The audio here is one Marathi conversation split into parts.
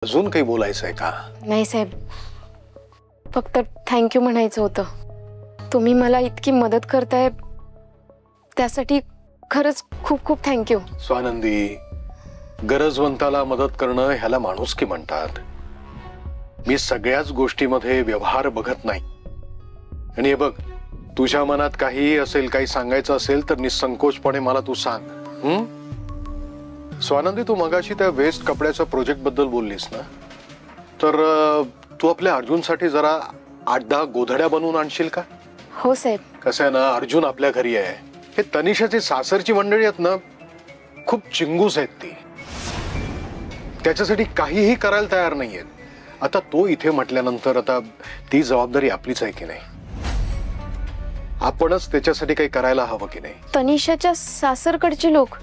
अजून काही बोलायचं आहे का? नाही साहेब, फक्त थँक्यू म्हणायचं होतं. तुम्ही मला इतकी मदत करताय त्यासाठी खरंच खूप खूप थँक्यू. स्वानंदी, गरजवंताला मदत करणं ह्याला माणुसकी म्हणतात. मी सगळ्याच गोष्टीमध्ये व्यवहार बघत नाही. आणि हे बघ, तुझ्या मनात काही असेल, काही सांगायचं असेल तर निसंकोचपणे मला तू सांग. स्वानंदी, तू मगाशी त्या वेस्ट कपड्याच्या प्रोजेक्ट बद्दल बोललीस ना, तर तू आपल्या अर्जुनसाठी जरा 8-10 गोधड्या बनवून आणशील का? हो साहेब. कसं आहे ना, अर्जुन आपल्या घरी आहे. हे तनिषाची सासरची मंडळी आहेत ना, खूप चिंगूस आहेत. ती त्याच्यासाठी काहीही करायला तयार नाहीयेत. आता तो इथे म्हटल्यानंतर आता ती जबाबदारी आपलीच आहे की नाही? आपणच त्याच्यासाठी काही करायला हवं की नाही? तनिषाच्या सासरकडचे लोक?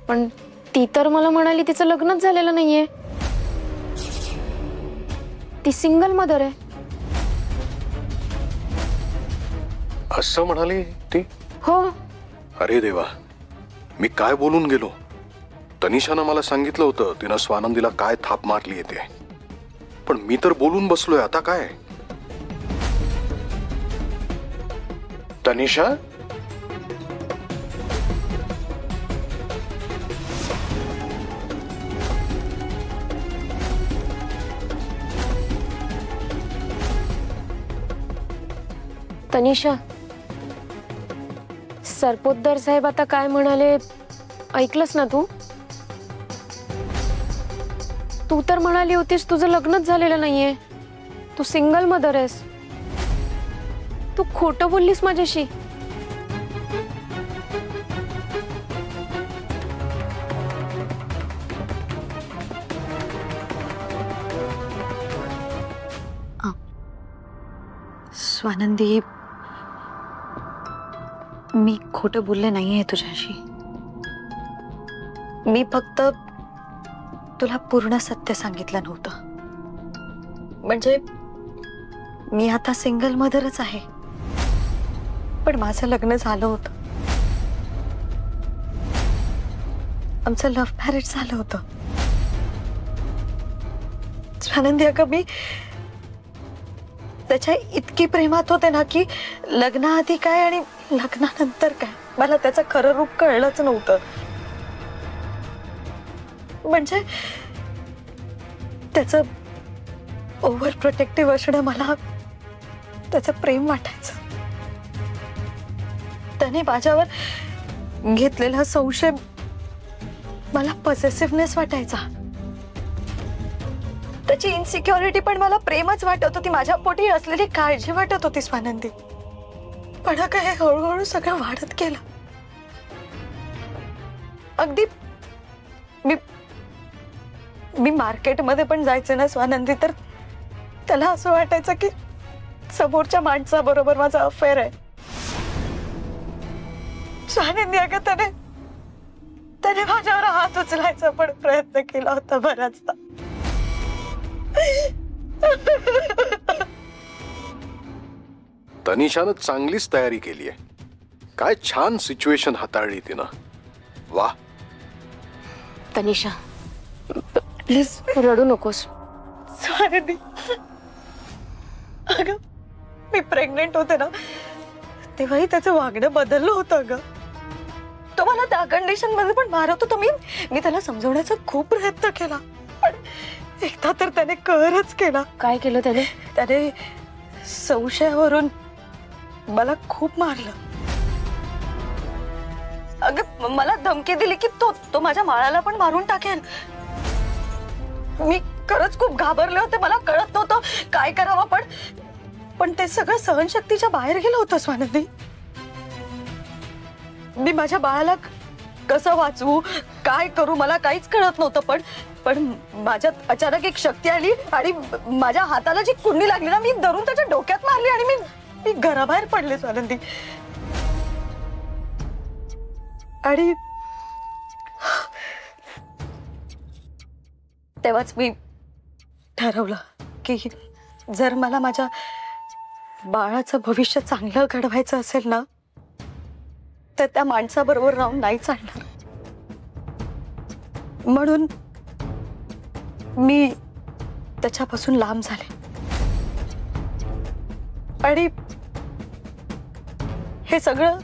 पण ती तर मला म्हणाली तिचं लग्नच झालेलं नाहीये. ती सिंगल मदर आहे. असं म्हणाली ती? हो. अरे देवा, मी काय बोलून गेलो. तनिषानं मला सांगितलं होतं तिनं स्वानंदीला काय थाप मारली येते, पण मी तर बोलून बसलोय. आता काय? तनिषा, तनिषा, सरपोतदार साहेब आता काय म्हणाले ऐकलंस ना तू? तू तर म्हणाली होतीस तुझं लग्नच झालेलं नाहीये, तू सिंगल मदर आहेस. तू खोटं बोललीस माझ्याशी. स्वानंदी, मी खोटं बोलले नाहीये तुझ्याशी. मी फक्त तुला पूर्ण सत्य सांगितलं नव्हतं. म्हणजे मी आता सिंगल मदरच आहे, पण माझं लग्न झालं होतं. आमचं लव्ह मॅरेज झालं होतं. स्वानंदी, अगं मी त्याच्या इतकी प्रेमात होते ना की लग्नाआधी काय आणि लग्नानंतर काय मला त्याचं खरं रूप कळलंच नव्हतं. म्हणजे त्याचं ओव्हर प्रोटेक्टिव्ह असणं मला त्याचं प्रेम वाटायचं. त्याने माझ्यावर घेतलेला संशय मला पॉसेसिव्हनेस वाटायचा. त्याची इनसिक्युरिटी पण मला प्रेमच वाटत होती. माझ्या पोटी असलेली काळजी वाटत होती स्वानंदी. पण काय हळूहळू सगळं वाढत गेलं. अगदी मी मार्केटमध्ये पण जायचे ना स्वानंदी, तर त्याला असं वाटायचं की समोरच्या माणसाबरोबर माझा अफेअर आहे. स्वानंदी, अगं त्याने माझ्यावर हात उचलायचा पण प्रयत्न केला होता बराचदा. तनिषानं चांगलीच तयारी केली आहे. काय छान सिच्युएशन हाताळली तिनं. वा. तनिषा, प्लीज रडू नकोस. स्वानंदी, अगं मी प्रेग्नेंट होते ना, तेव्हाही त्याचं वागणं बदललं होतं. अगं तो मला त्या कंडिशन मध्ये पण मारत होता. मी त्याला समजवण्याचा खूप प्रयत्न केला, पण एकदा तर त्याने कहरच केला. काय केलं त्याने? त्याने संशयावरून मला खूप मारलं. अगं मला धमकी दिली की तो माझ्या माळाला पण मारून टाकेल. मी खरंच खूप घाबरले होते. मला कळत नव्हतं काय करावं, पण ते सगळं सहनशक्तीच्या बाहेर गेलं होतं स्वानंदी. मी माझ्या बाळाला कसं वाचवू, काय करू, मला काहीच कळत नव्हतं. पण माझ्यात अचानक एक शक्ती आली आणि माझ्या हाताला जी कुंडी लागली ना, मी धरून त्याच्या डोक्यात मारली आणि मी घराबाहेर पडले स्वानंदी. आणि तेव्हाच मी ठरवलं की जर मला माझ्या बाळाचं भविष्य चांगलं घडवायचं असेल ना, तर त्या माणसाबरोबर राहून नाही चालणार. म्हणून मी त्याच्यापासून लांब झाले आणि हे सगळं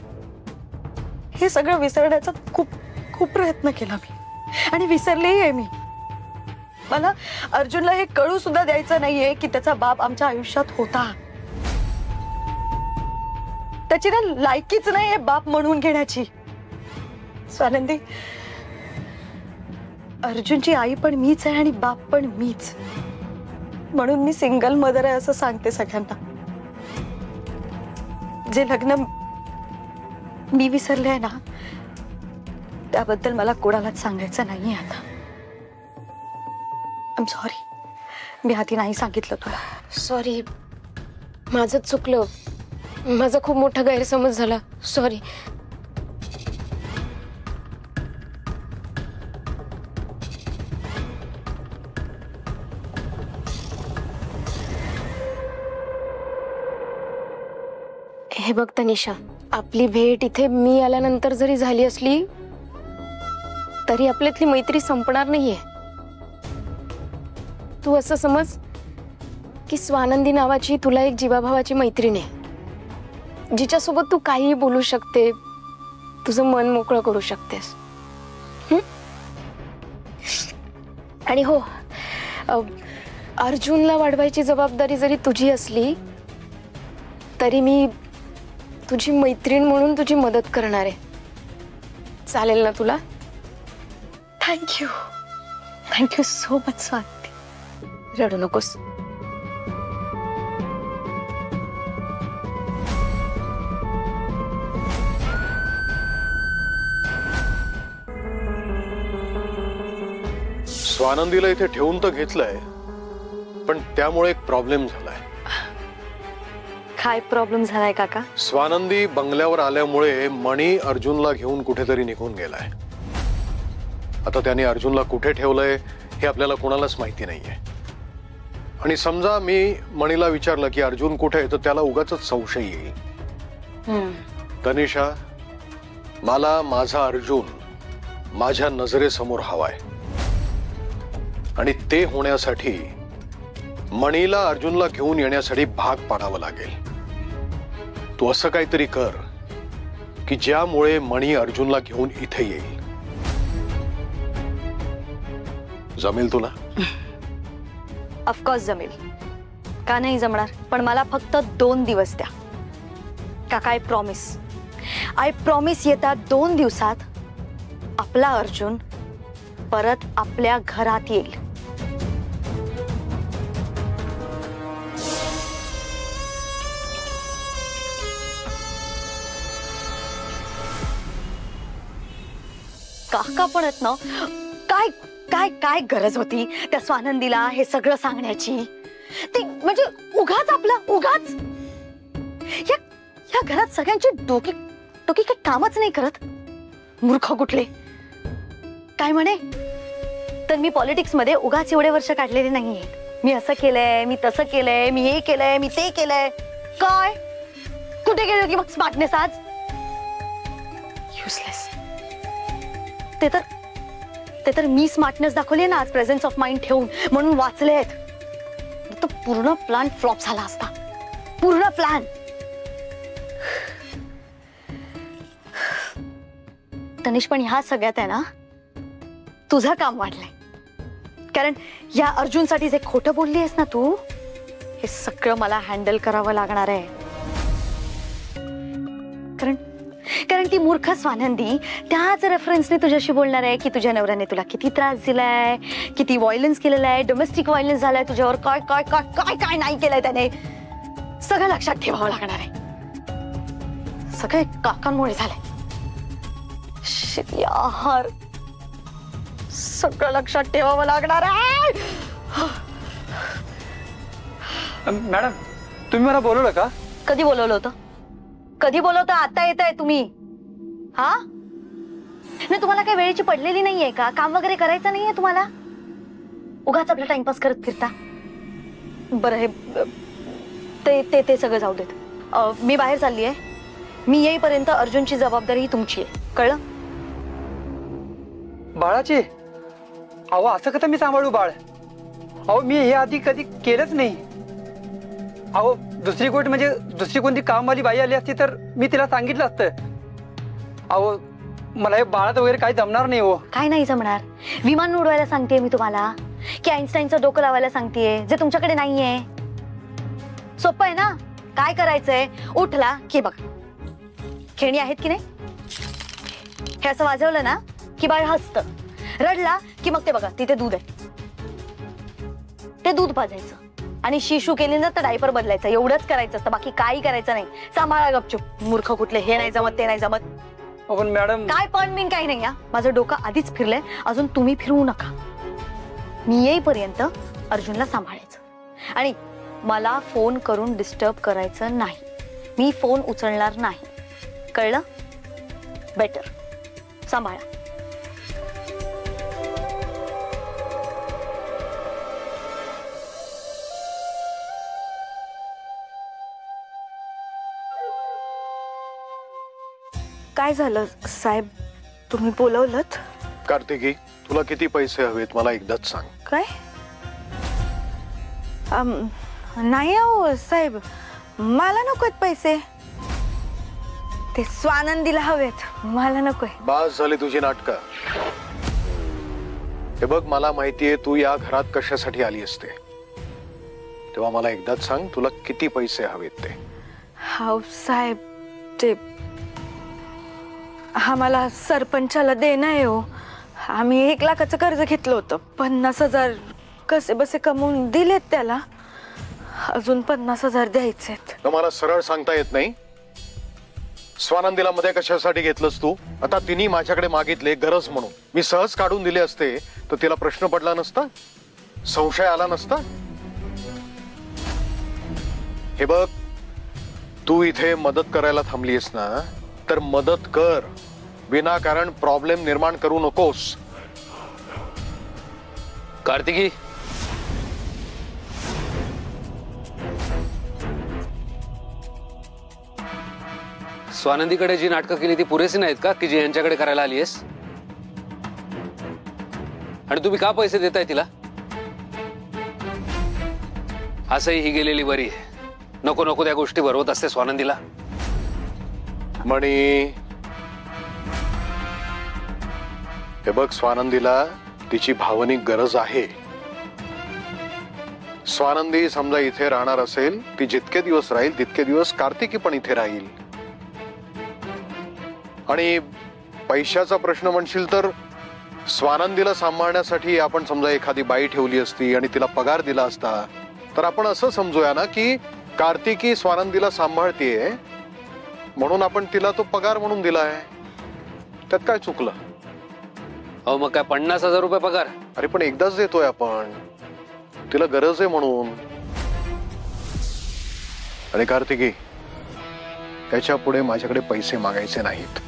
विसरण्याचा खूप खूप प्रयत्न केला मी आणि विसरलेही आहे मी. मला अर्जुनला हे कळू सुद्धा द्यायचं नाहीये की त्याचा बाप आमच्या आयुष्यात होता. त्याची ना लायकीच नाहीये बाप म्हणून घेण्याची. स्वानंदी, अर्जुनची आई पण मीच आहे आणि बाप पण मीच, म्हणून मी सिंगल मदर आहे असं सांगते सगळ्यांना. जे लग्न मी विसरले आहे ना, त्याबद्दल मला कोणालाच सांगायचं नाहीये आता. आय एम सॉरी, मी आधी नाही सांगितलं तुला. सॉरी, माझं चुकलं. माझा खूप मोठा गैरसमज झाला. सॉरी. हे बघ तनिषा, आपली भेट इथे मी आल्यानंतर जरी झाली असली तरी आपल्यातली मैत्री संपणार नाहीये. तू असं समज की स्वानंदी नावाची तुला एक जीवाभावाची मैत्रीण आहे, जिच्यासोबत तू काहीही बोलू शकते, तुझं मन मोकळं करू शकतेस. आणि हो, अर्जुनला वाढवायची जबाबदारी जरी तुझी असली तरी मी तुझी मैत्रीण म्हणून तुझी मदत करणार आहे. चालेल ना तुला? Thank you, thank you so much Swati. रडू नकोस. स्वानंदीला इथे ठेवून तर घेतलंय, पण त्यामुळे एक प्रॉब्लेम झालाय. काय प्रॉब्लेम झालाय काका? स्वानंदी बंगल्यावर आल्यामुळे मणी अर्जुनला घेऊन कुठेतरी निघून गेलाय. आता त्याने अर्जुनला कुठे ठेवलंय हे आपल्याला कोणालाच माहिती नाहीये. आणि समजा मी मणीला विचारलं की अर्जुन कुठे आहे, तर त्याला उगाचच संशय येईल. तनिषा, मला माझा अर्जुन माझ्या नजरेसमोर हवाय आणि ते होण्यासाठी मणीला अर्जुनला घेऊन येण्यासाठी भाग पाडावं लागेल. तू असं काहीतरी कर की ज्यामुळे मणी अर्जुनला घेऊन इथे येईल. जमेल तुला? ऑफकोर्स जमेल. का नाही जमणार? पण मला फक्त 2 दिवस द्या काका. आय प्रॉमिस येत्या 2 दिवसात आपला अर्जुन परत आपल्या घरात येईल. काका पण आहेत ना, काय काय काय गरज होती त्या स्वानंदीला हे सगळं सांगण्याची? ती म्हणजे उगाच या घरात सगळ्यांची डोकी काही कामच नाही करत. मूर्ख कुठले. काय म्हणे तर मी पॉलिटिक्स मध्ये उगाच एवढे वर्ष काढलेले नाहीये. मी असं केलंय, मी तसं केलंय, मी हे केलंय, मी ते केलंय. काय कुठे गेलं की मग स्मार्टनेस आज? युजलेस. ते तर मी स्मार्टनेस दाखवली ना आज, प्रेझेन्स ऑफ माइंड ठेवून, म्हणून वाचलेत. तो पूर्ण प्लॅन फ्लॉप झाला असता. पूर्ण प्लॅन. तनिष, पण ह्या सगळ्यात आहे ना तुझं काम वाढलंय. कारण या अर्जुनसाठी जे खोटं बोलली आहेस ना तू, हे सगळं मला हँडल करावं लागणार आहे. कारण ती मूर्ख स्वानंदी त्याच रेफरन्सने तुझ्याशी बोलणार आहे की तुझ्या नवऱ्याने तुला किती त्रास दिलाय, किती व्हायलन्स केलेला आहे, डोमेस्टिक व्हायलन्स झालाय तुझ्यावर, काय काय काय काय काय नाही केलंय त्याने. सगळं लक्षात ठेवावं लागणार आहे. सगळे काकांमुळे झालंय. यार, सगळं लक्षात ठेवावं लागणार आहे. मॅडम, तुम्ही मला बोलवलं का? कधी बोलवलं होतं? कधी बोलवतं? आता येत आहे तुम्ही? हा नाही, तुम्हाला काही वेळेची पडलेली नाहीये का? काम वगैरे करायचं नाहीये तुम्हाला? उगाच आपला टाइमपास करत फिरता. बरं, हे ते सगळं जाऊ देत. मी बाहेर चालली आहे. मी येईपर्यंत अर्जुनची जबाबदारी ही तुमची आहे, कळलं? बाळाची? अहो, असं कसं मी सांभाळू बाळ? अहो मी हे आधी कधी केलंच नाही. अहो दुसरी गोष्ट म्हणजे दुसरी कोणती कामवाली बाई आली असती तर मी तिला सांगितलं असतं. अहो मला हे बाळात वगैरे काही जमणार नाही हो. काय नाही जमणार? विमान उडवायला सांगतेय मी तुम्हाला की आईन्स्टाईनचं डोकं लावायला सांगतेय जे तुमच्याकडे नाहीये? सोपं आहे ना. काय करायचंय, उठला की बघ खेळणी आहेत की नाही, हे असं वाजवलं ना की बाळ हसतं, रडला की मग ते बघा तिथे दूध आहे, ते दूध पाजायचं आणि शिशू केली ना तर डायपर बदलायचा. एवढंच करायचं असतं, बाकी काही करायचं नाही. सांभाळा गपचूप. मूर्ख कुठले, हे नाही जमत ते नाही जमत. पण मॅडम काय पण बिन काही नाही. माझं डोकं आधीच फिरलंय, अजून तुम्ही फिरवू नका. मी येईपर्यंत अर्जुनला सांभाळायचं आणि मला फोन करून डिस्टर्ब करायचं नाही. मी फोन उचलणार नाही, कळलं? बेटर. सांभाळा. काय झालं साहेब, तुम्ही बोलवलत? कार्तिकी, तुला किती पैसे हवेत मला एकदाच सांग. काय? नाही हो साहेब, मला नकोत पैसे. ते स्वानंदीला हवेत, मला नकोय. बास झाली तुझी नाटकं. हे बघ, मला माहितीये तू या घरात कशासाठी आली असते, तेव्हा मला एकदाच सांग तुला किती पैसे हवेत ते. हाव साहेब, ते आम्हाला सरपंचाला देणं आहे हो. आम्ही 1 लाखाचं कर्ज घेतलं होतं. 50,000 कसे बसे कमवून दिलेत त्याला, अजून 50,000 द्यायचेत. तर मला सरळ सांगता येत नाही? स्वानंदीला मध्ये कशासाठी घेतलंस तू? आता तिने माझ्याकडे मागितले गरज म्हणून, मी सहज काढून दिले असते तर तिला प्रश्न पडला नसता, संशय आला नसता. हे बघ, तू इथे मदत करायला थांबलीस ना, तर मदत कर. विनाकारण प्रॉब्लेम निर्माण करू नकोस. कार्तिकी, स्वानंदीकडे जी नाटकं केली ती पुरेशी नाहीत का की जी यांच्याकडे करायला आली आहेस? आणि तुम्ही का पैसे देताय तिला? असंही ही गेलेली बरी आहे. नको नको त्या गोष्टी भरवत असते स्वानंदीला. मणी, हे बघ, स्वानंदीला तिची भावनिक गरज आहे. स्वानंदी समजा इथे राहणार असेल, ती जितके दिवस राहील तितके दिवस कार्तिकी पण इथे राहील. आणि पैशाचा प्रश्न म्हणशील तर स्वानंदीला सांभाळण्यासाठी आपण समजा एखादी बाई ठेवली असती आणि तिला पगार दिला असता, तर आपण असं समजूया ना की कार्तिकी स्वानंदीला सांभाळतीये म्हणून आपण तिला तो पगार म्हणून दिलाय. त्यात काय चुकलं? अहो मग काय 50,000 रुपये पगार? अरे पण एकदाच देतोय आपण, तिला गरज आहे म्हणून. आणि कार्तिकी, त्याच्या पुढे माझ्याकडे पैसे मागायचे नाहीत.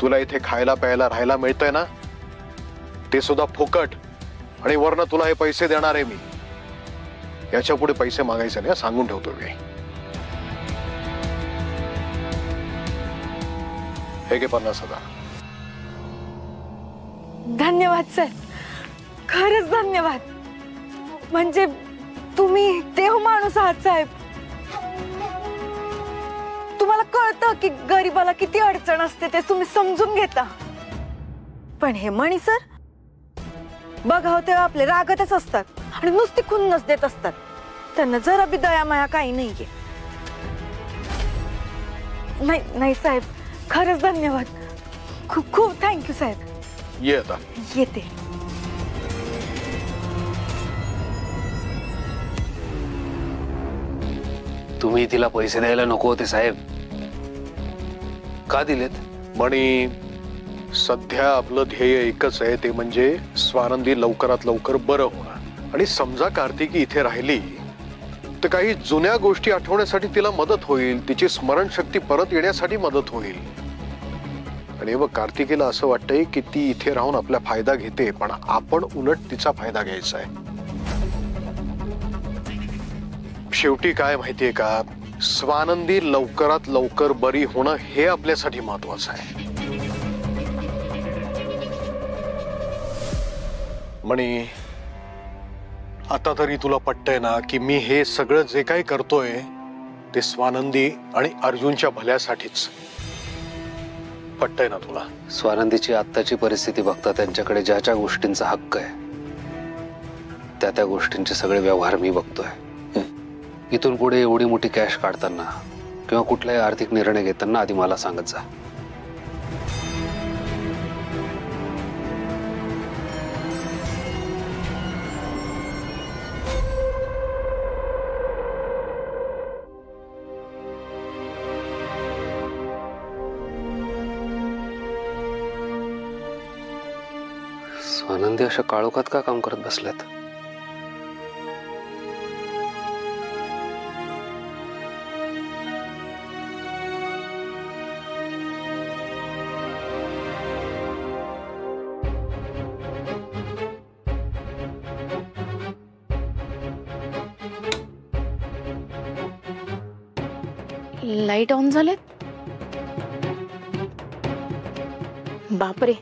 तुला इथे खायला प्यायला राहायला मिळतंय ना, ते सुद्धा फुकट, आणि वरनं तुला हे पैसे देणार आहे मी. याच्या पुढे पैसे मागायचे नाही, सांगून ठेवतो मी. हे घे 50,000. धन्यवाद सर, खरंच धन्यवाद. म्हणजे तुम्ही देव माणूस आहात साहेब. तुम्हाला कळतं की गरीबाला किती अडचण असते, ते तुम्ही समजून घेता. पण हे मणी सर बघाव तेव्हा आपले रागतच असतात आणि नुसती खुन्नस देत असतात. त्यांना जरा बी दयामाया काही नाहीये. नाही साहेब, खरंच धन्यवाद. खूप खूप थँक्यू साहेब. ये आता. येते. तुम्ही तिला पैसे द्यायला नको होते साहेब, का दिलेत? मणी, सध्या आपलं ध्येय एकच आहे, ते म्हणजे स्वानंदी लवकरात लवकर बरं होणं. आणि समजा कार्तिकी इथे राहिली तर काही जुन्या गोष्टी आठवण्यासाठी तिला मदत होईल, तिची स्मरणशक्ती परत येण्यासाठी मदत होईल. आणि बघ, कार्तिकीला असं वाटतंय की ती इथे राहून आपला फायदा घेते, पण आपण उलट तिचा फायदा घ्यायचा आहे. शेवटी काय माहितीये का, स्वानंदी लवकरात लवकर बरी होणं हे आपल्यासाठी महत्वाचं आहे. मणी, आता तरी तुला पटतंय ना की मी हे सगळं जे काही करतोय ते स्वानंदी आणि अर्जुनच्या भल्यासाठीच? पटतंय ना तुला? स्वानंदीची आत्ताची परिस्थिती बघता त्यांच्याकडे ज्या ज्या गोष्टींचा हक्क आहे त्या त्या गोष्टींचे सगळे व्यवहार मी बघतोय. इथून पुढे एवढी मोठी कॅश काढताना किंवा कुठलाही आर्थिक निर्णय घेताना आधी मला सांगत जा. स्वानंदी अशा काळोखात का काम करत बसल्यात? लाईट ऑन झालेत? बापरे,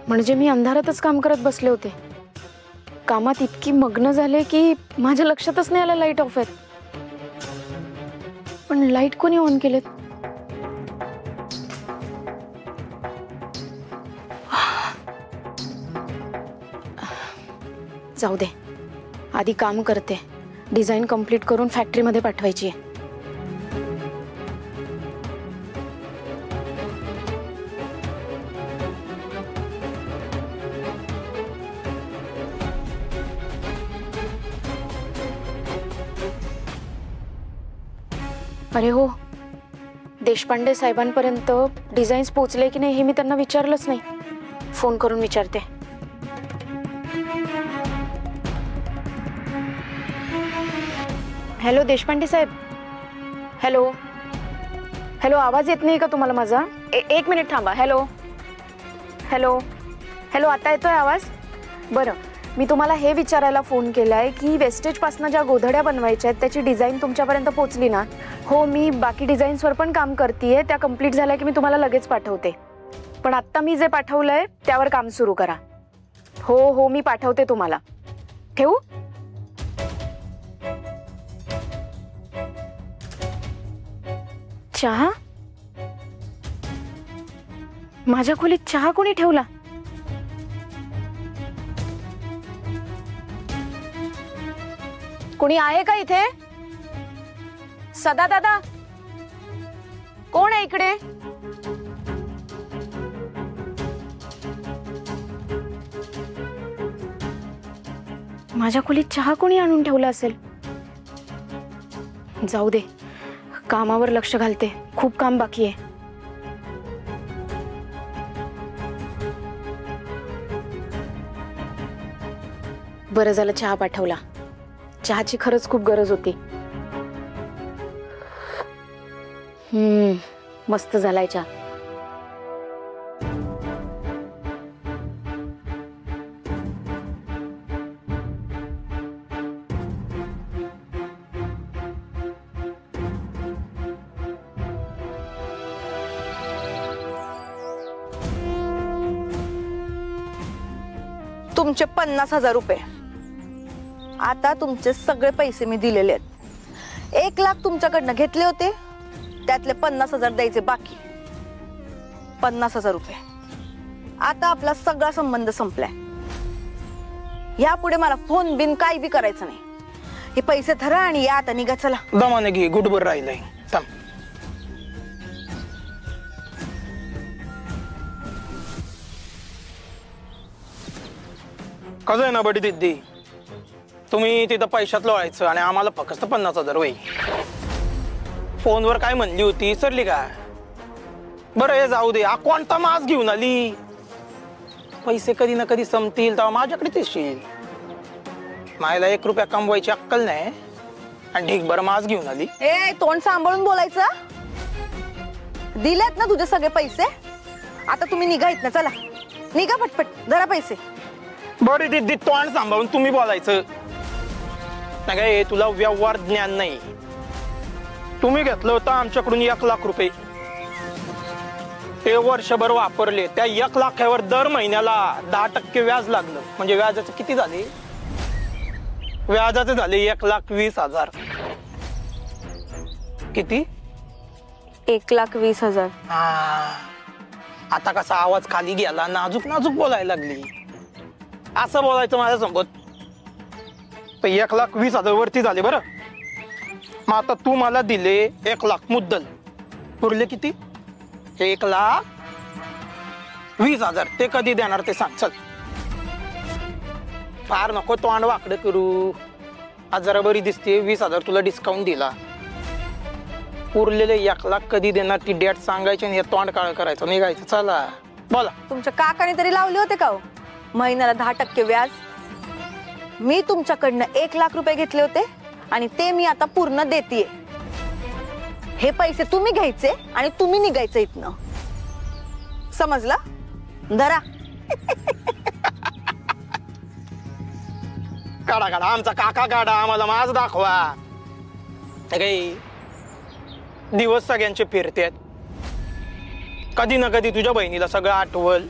म्हणजे मी अंधारातच काम करत बसले होते. कामात इतकी मग्न झाले की माझ्या लक्षातच नाही आलं लाईट ऑफ आहेत. पण लाईट कोणी ऑन केलेत? जाऊ दे, आधी काम करते. डिझाईन कंप्लीट करून फॅक्टरीमध्ये पाठवायची आहे. अरे हो, देशपांडे साहेबांपर्यंत डिझाईन्स पोहोचले की नाही हे मी त्यांना विचारलंच नाही. फोन करून विचारते. हॅलो देशपांडे साहेब. हॅलो हॅलो, आवाज येत नाही का तुम्हाला माझा? एक मिनिट थांबा. हॅलो हॅलो हॅलो, आता येतोय आवाज? बरं, मी तुम्हाला हे विचारायला फोन केलाय की वेस्टेजपासून ज्या गोधड्या बनवायच्या आहेत त्याची डिझाईन तुमच्यापर्यंत पोहोचली ना? हो, मी बाकी डिझाईन्सवर पण काम करतेय. त्या कंप्लीट झाल्या की मी तुम्हाला लगेच पाठवते. पण आत्ता मी जे पाठवलंय त्यावर काम सुरू करा. हो हो, मी पाठवते तुम्हाला. ठेवू? चहा? माझ्या खोलीत चहा कोणी ठेवला? कोणी आहे का इथे? सदा दादा, कोण आहे इकडे? माझ्या खोलीत चहा कोणी आणून ठेवला असेल? जाऊ दे, कामावर लक्ष घालते. खूप काम बाकी आहे. बरं झालं चहा पाठवला. चहाची खरंच खूप गरज होती. मस्त झालाय चहा. तुमचे 50,000 रुपये. आता तुमचे सगळे पैसे मी दिलेले आहेत. 1 लाख तुमच्याकडनं घेतले होते, त्यातले 50,000 द्यायचे बाकी. 50,000 रुपये. आता आपला सगळा संबंध संपलाय. यापुढे मला फोन बिन काही बी करायचं नाही. हे पैसे धरा आणि या आता निघा. चला दमाने घे, गुडभर राहिलंय. थांब. कसं आहे ना बडी दिदी, तुम्ही तिथं पैशात लोळायचं आणि आम्हाला फक्त 50,000 होई. फोनवर काय म्हणली होती, सरली का? बरं हे जाऊ दे. कोणता मास घेऊन आली? पैसे कधी ना कधी संपतील तेव्हा माझ्याकडे येशील. मायला 1 रुपया कमवायची अक्कल नाही आणि ढीकभर मास घेऊन आली. ए, तोंड सांभाळून बोलायचं. दिलेत ना तुझे सगळे पैसे. आता तुम्ही निघा इथनं. चला निघा पटपट. धरा पैसे. बरी दिदी, तोंड सांभाळून तुम्ही बोलायचं नाही काय? तुला व्यवहार ज्ञान नाही. तुम्ही घेतलं होतं आमच्याकडून 1 लाख रुपये. ते वर्षभर वापरले. त्या 1 लाखावर दर महिन्याला 10% व्याज लागलं. म्हणजे व्याजाचं किती झाले? व्याजाचे झाले 1,20,000. किती? 1,20,000. हा. आता कसा आवाज खाली गेला, नाजूक नाजूक बोलायला लागली. असं बोलायचं माझ्यासोबत. 1,20,000 वरती झाले बरं. मग आता तू मला दिले 1,00,000 मुद्दल. उरले किती? 1,20,000. ते कधी देणार ते सांग. चल, फार नको तोंड वाकडं करू. आज जरा बरी दिसते. 20,000 तुला डिस्काउंट दिला. उरलेले 1,00,000 कधी देणार ती डेट सांगायची आणि हे तोंड काळ करायचं, निघायचं. चला बोला. तुमच्या काकाने तरी लावले होते का हो महिन्याला 10% व्याज? मी तुमच्याकडनं 1,00,000 रुपये घेतले होते आणि ते मी आता पूर्ण देतीये. हे पैसे तुम्ही घ्यायचे आणि तुम्ही निघायचं इथनं. समजलं? धरा. काढा काढा, आमचा काका काढा, आम्हाला माझ दाखवा. काही दिवस सगळ्यांचे फिरतेत. कधी ना कधी तुझ्या बहिणीला सगळं आठवल.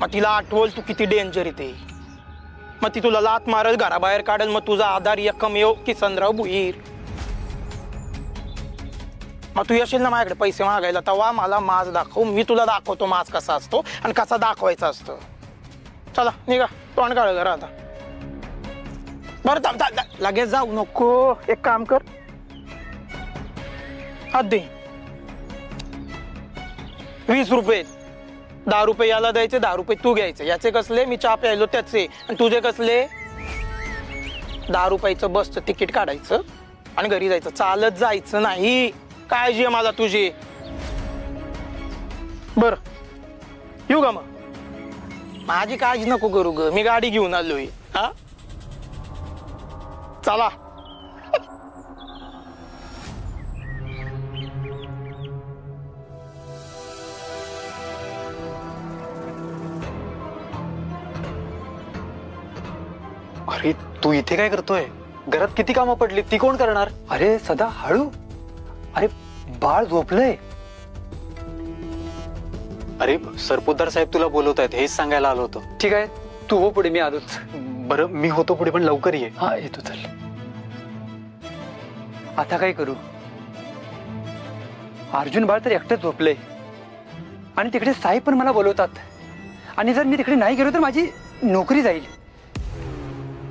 मग तिला आठवल तू किती डेंजर येते. मग ती तुला लात मारल, घराबाहेर काढल. मग तुझा आधार एकमेव किसनराव भुईर. मग तू येशील ना माझ्याकडे पैसे मागायला, तेव्हा मला माज दाखव. मी तुला दाखवतो माज कसा असतो आणि कसा दाखवायचा असतो. चला निघा, तोंड काढ जरा आता. बरं थांब, लगेच जाऊ नको. एक काम कर, दे 20 रुपये. 10 रुपये याला द्यायचे, 10 रुपये तू घ्यायचे. याचे कसले? मी चहा प्यायलो त्याचे. आणि तुझे कसले? 10 रुपयाचं बसचं तिकीट काढायचं आणि घरी जायचं. चालत जायचं नाही. काळजी आहे मला तुझी. बर येऊ का? मग माझी काळजी नको करू ग, मी गाडी घेऊन आलोय. हा चला. अरे तू इथे काय करतोय? घरात किती कामं पडली, ती कोण करणार? अरे सदा हळू. अरे बाळ झोपलंय. अरे सरपोतदार साहेब तुला बोलवत आहेत, हेच सांगायला आलो होतो. ठीक आहे, तू हो पुढे, मी आलोच. बरं मी होतो पुढे, पण लवकर ये. हा येतो. चल आता काय करू? अर्जुन बाळ तर एकटंच झोपलंय आणि तिकडे साहेब पण मला बोलवतात. आणि जर मी तिकडे नाही गेलो तर माझी नोकरी जाईल.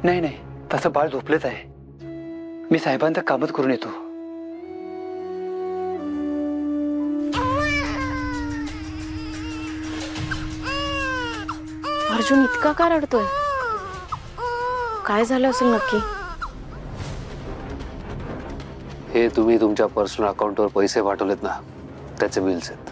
नाही नाही, तसं बाळ झोपलंच आहे. मी साहेबांचं कामच करून येतो. अर्जुन इतका का रडतोय? काय झालं असेल नक्की? हे तुम्ही तुमच्या पर्सनल अकाउंटवर पैसे पाठवलेत ना, त्याचे बिल्स आहेत.